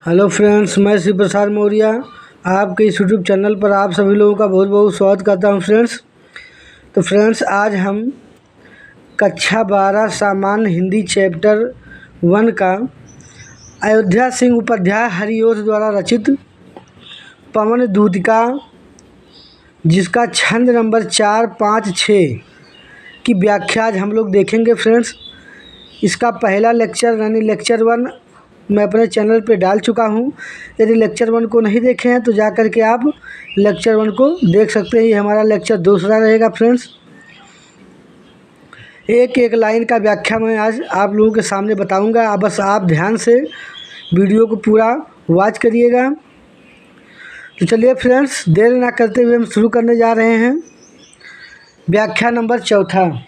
Hello friends, मैं शिव प्रसाद मौर्य आपके इस यूट्यूब चैनल पर आप सभी लोगों का बहुत बहुत स्वागत करता हूं फ्रेंड्स। तो फ्रेंड्स, आज हम कक्षा 12 सामान्य हिंदी चैप्टर 1 का अयोध्या सिंह उपाध्याय हरिओध द्वारा रचित पवन दूतिका, जिसका छंद नंबर 4, 5, 6 की व्याख्या आज हम लोग देखेंगे फ्रेंड्स। इसका पहला लेक्चर यानी लेक्चर 1 मैं अपने चैनल पे डाल चुका हूँ। यदि लेक्चर 1 को नहीं देखे हैं तो जा कर के आप लेक्चर 1 को देख सकते हैं। ये हमारा लेक्चर दूसरा रहेगा फ्रेंड्स। एक एक लाइन का व्याख्या मैं आज आप लोगों के सामने बताऊंगा। बस आप ध्यान से वीडियो को पूरा वॉच करिएगा। तो चलिए फ्रेंड्स, देर ना करते हुए हम शुरू करने जा रहे हैं। व्याख्या नंबर 4।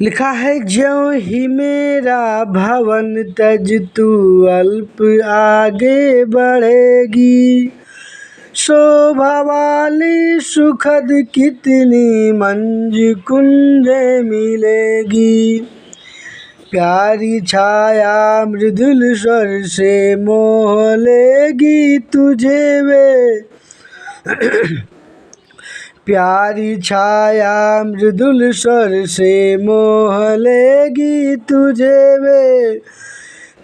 लिखा है, ज्यों ही मेरा भवन तज तू अल्प आगे बढ़ेगी, शोभा वाली सुखद कितनी मंज कुंज मिलेगी, प्यारी छाया मृदुल स्वर से मोह लेगी तुझे वे प्यारी छाया मृदुल स्वर से मोह लेगी तुझे वे,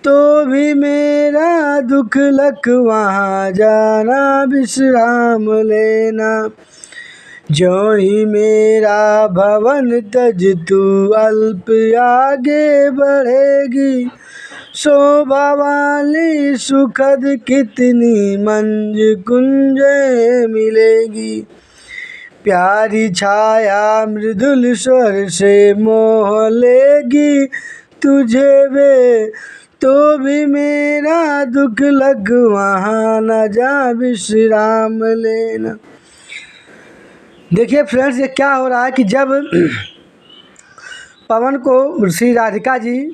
तो भी मेरा दुख लख वहाँ जाना विश्राम लेना, जो ही मेरा भवन तज तू अल्प आगे बढ़ेगी, शोभा वाली सुखद कितनी मंज कुंज मिलेगी, प्यारी छाया मृदुल स्वर से मोह लेगी तुझे वे, तो भी मेरा दुख लग वहाँ न जा विश्राम लेना। देखिए फ्रेंड्स, ये क्या हो रहा है कि जब पवन को श्री राधिका जी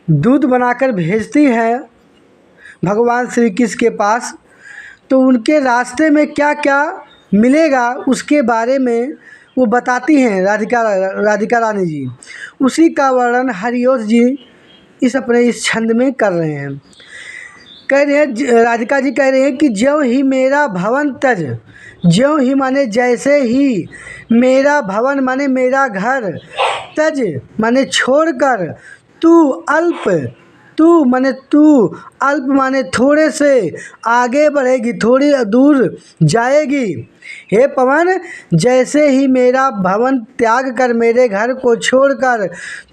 दूध बनाकर भेजती हैं भगवान श्री कृष्ण के पास, तो उनके रास्ते में क्या क्या मिलेगा उसके बारे में वो बताती हैं राधिका रानी जी। उसी का वर्णन हरिओध जी इस छंद में कर रहे हैं। कह रहे हैं, राधिका जी कह रहे हैं कि ज्यों ही मेरा भवन तज, ज्यों ही माने जैसे ही, मेरा भवन माने मेरा घर, तज माने छोड़कर, तू अल्प, तू माने तू, अल्प माने थोड़े से, आगे बढ़ेगी थोड़ी दूर जाएगी। हे पवन, जैसे ही मेरा भवन त्याग कर मेरे घर को छोड़कर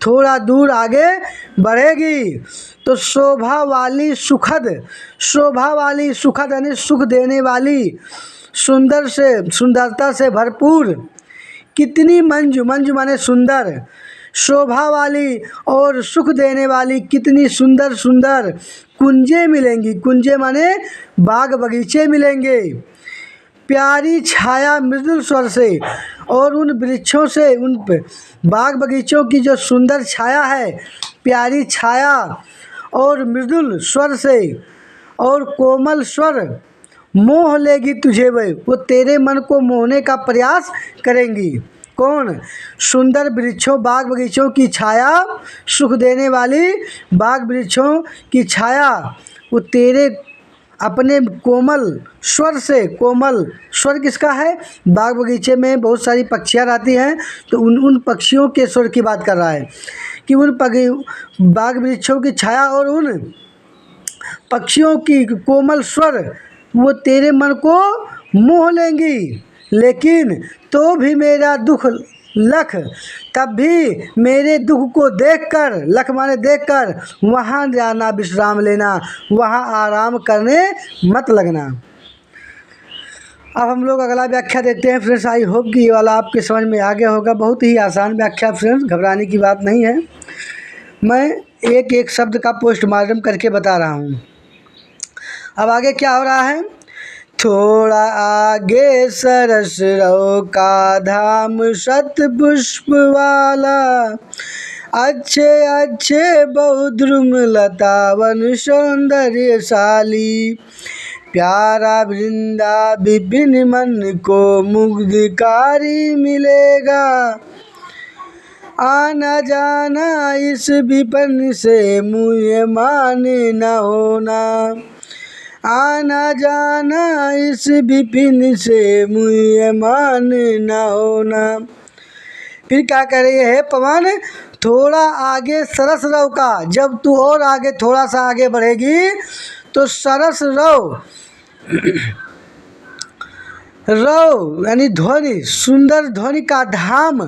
थोड़ा दूर आगे बढ़ेगी, तो शोभा वाली सुखद, शोभा वाली सुखद यानी सुख देने वाली, सुंदर से सुंदरता से भरपूर, कितनी मंजू, मंजू माने सुंदर, शोभा वाली और सुख देने वाली कितनी सुंदर सुंदर कुंजे मिलेंगी। कुंजे माने बाग बगीचे मिलेंगे। प्यारी छाया मृदुल स्वर से, और उन वृक्षों से, उन बाग बगीचों की जो सुंदर छाया है, प्यारी छाया और मृदुल स्वर से और कोमल स्वर मोह लेगी तुझे वे, वो तेरे मन को मोहने का प्रयास करेंगी। कौन? सुंदर वृक्षों, बाग बगीचों की छाया, सुख देने वाली बाग वृक्षों की छाया, वो तेरे अपने कोमल स्वर से, कोमल स्वर किसका है? बाग बगीचे में बहुत सारी पक्षियाँ रहती हैं, तो उन पक्षियों के स्वर की बात कर रहा है कि उन बाग वृक्षों की छाया और उन पक्षियों की कोमल स्वर वो तेरे मन को मोह लेंगी। लेकिन तो भी मेरा दुख लख, तब भी मेरे दुख को देखकर, लख माने देखकर, वहाँ जाना विश्राम लेना, वहाँ आराम करने मत लगना। अब हम लोग अगला व्याख्या देखते हैं फ्रेंड्स। आई होप कि ये वाला आपके समझ में आ गया होगा। बहुत ही आसान व्याख्या फ्रेंड्स, घबराने की बात नहीं है। मैं एक एक शब्द का पोस्टमार्टम करके बता रहा हूँ। अब आगे क्या हो रहा है? थोड़ा आगे सरसरों का धाम शत पुष्प वाला, अच्छे अच्छे बहुद्रुम लतावन सौंदर्यशाली, प्यारा वृंदा विपिन मन को मुग्धकारी मिलेगा, आना जाना इस विपिन से मुँह मान न होना, आना जाना इस विपिन से मुँह मान न होना। फिर क्या कह रही है पवन, थोड़ा आगे सरस रव का, जब तू और आगे थोड़ा सा आगे बढ़ेगी तो सरस रव रव यानी ध्वनि, सुंदर ध्वनि का धाम,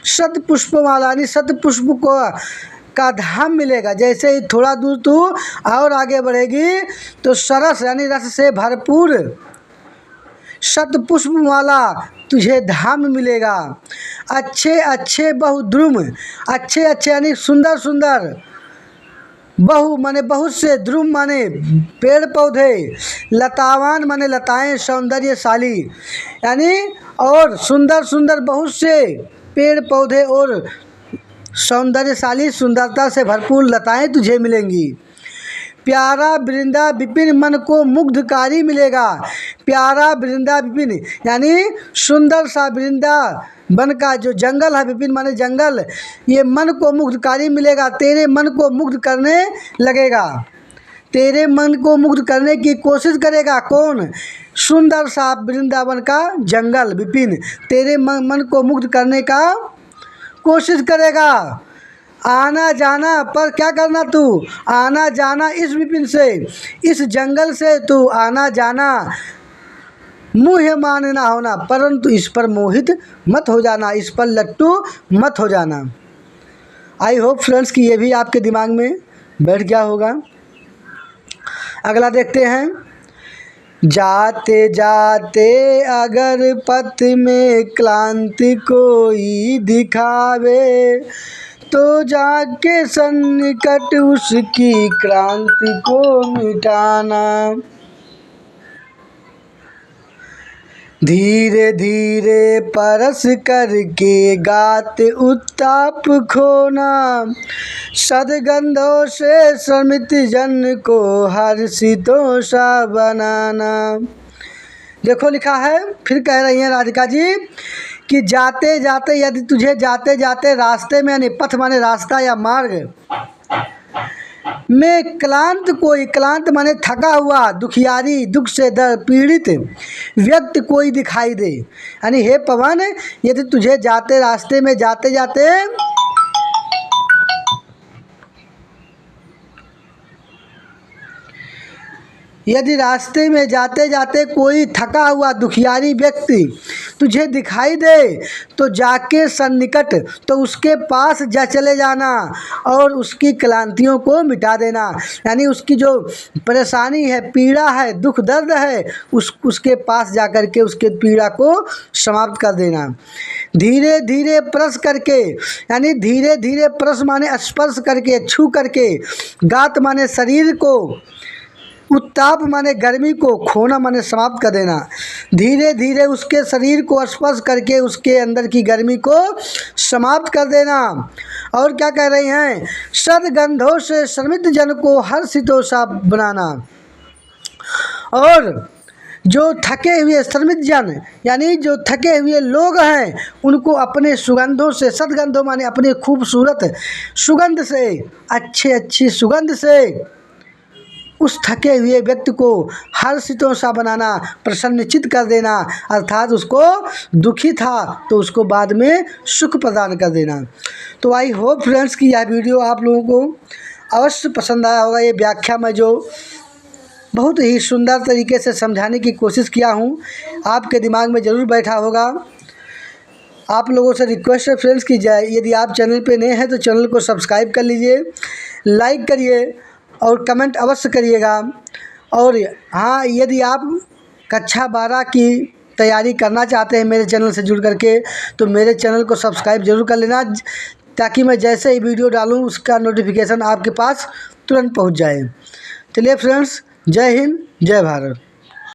शतपुष्पमाला यानी शतपुष्प को का धाम मिलेगा। जैसे ही थोड़ा दूर तू और आगे बढ़ेगी तो सरस यानी रस से भरपूर शतपुष्पमाला तुझे धाम मिलेगा। अच्छे अच्छे बहुद्रुम, अच्छे अच्छे यानी सुंदर सुंदर, बहु माने बहुत से, द्रुम माने पेड़ पौधे, लतावान माने लताएं सौंदर्यशाली यानी, और सुंदर सुंदर बहुत से पेड़ पौधे और सौंदर्यशाली सुंदरता से भरपूर लताएं तुझे मिलेंगी। प्यारा वृंदा विपिन मन को मुग्धकारी मिलेगा। प्यारा वृंदा विपिन यानी सुंदर सा वृंदा वन का जो जंगल है, विपिन माने जंगल, ये मन को मुग्धकारी मिलेगा, तेरे मन को मुग्ध करने लगेगा, तेरे मन को मुग्ध करने की कोशिश करेगा। कौन? सुंदर सा वृंदावन का जंगल विपिन तेरे मन को मुग्ध करने का कोशिश करेगा। आना जाना पर क्या करना तू, आना जाना इस विपिन से, इस जंगल से तू आना जाना, मुँह मान ना होना, परंतु इस पर मोहित मत हो जाना, इस पर लट्टू मत हो जाना। आई होप फ्रेंड्स कि ये भी आपके दिमाग में बैठ गया होगा। अगला देखते हैं। जाते जाते अगर पथ में क्लांति कोई दिखावे, तो जाके सन्निकट उसकी क्रांति को मिटाना। धीरे धीरे परस करके गाते उत्ताप खोना, सदगंधों से श्रमित जन को हर्षितों सा बनाना। देखो लिखा है, फिर कह रही हैं राधिका जी कि जाते जाते, यदि तुझे जाते जाते रास्ते में, यानी पथ माने रास्ता या मार्ग में, क्लांत कोई, क्लांत माने थका हुआ, दुखियारी, दुख से पीड़ित व्यक्ति कोई दिखाई दे, यानी हे पवन यदि तुझे जाते रास्ते में जाते जाते यदि रास्ते में जाते जाते कोई थका हुआ दुखियारी व्यक्ति तुझे दिखाई दे, तो जाके सन्निकट, तो उसके पास जा चले जाना और उसकी क्लांतियों को मिटा देना, यानी उसकी जो परेशानी है, पीड़ा है, दुख दर्द है, उसके पास जा कर के उसके पीड़ा को समाप्त कर देना। धीरे धीरे प्रस करके, यानी धीरे धीरे प्रस माने स्पर्श करके, छू करके, गात माने शरीर को, उत्ताप माने गर्मी को, खोना माने समाप्त कर देना। धीरे धीरे उसके शरीर को स्पर्श करके उसके अंदर की गर्मी को समाप्त कर देना। और क्या कह रही हैं? सदगंधों से श्रमित जन को हर्षितों सा बनाना। और जो थके हुए श्रमित जन, यानी जो थके हुए लोग हैं, उनको अपने सुगंधों से, सदगंधों माने अपने खूबसूरत सुगंध से, अच्छी अच्छी सुगंध से उस थके हुए व्यक्ति को हर्षितों सा बनाना, प्रसन्नचित कर देना, अर्थात उसको दुखी था तो उसको बाद में सुख प्रदान कर देना। तो आई होप फ्रेंड्स कि यह वीडियो आप लोगों को अवश्य पसंद आया होगा। ये व्याख्या मैं जो बहुत ही सुंदर तरीके से समझाने की कोशिश किया हूँ, आपके दिमाग में ज़रूर बैठा होगा। आप लोगों से रिक्वेस्ट है फ्रेंड्स कि यदि आप चैनल पे नए हैं तो चैनल को सब्सक्राइब कर लीजिए, लाइक करिए और कमेंट अवश्य करिएगा। और हाँ, यदि आप कक्षा 12 की तैयारी करना चाहते हैं मेरे चैनल से जुड़ करके, तो मेरे चैनल को सब्सक्राइब जरूर कर लेना, ताकि मैं जैसे ही वीडियो डालूँ उसका नोटिफिकेशन आपके पास तुरंत पहुंच जाए। चलिए फ्रेंड्स, जय हिंद, जय भारत।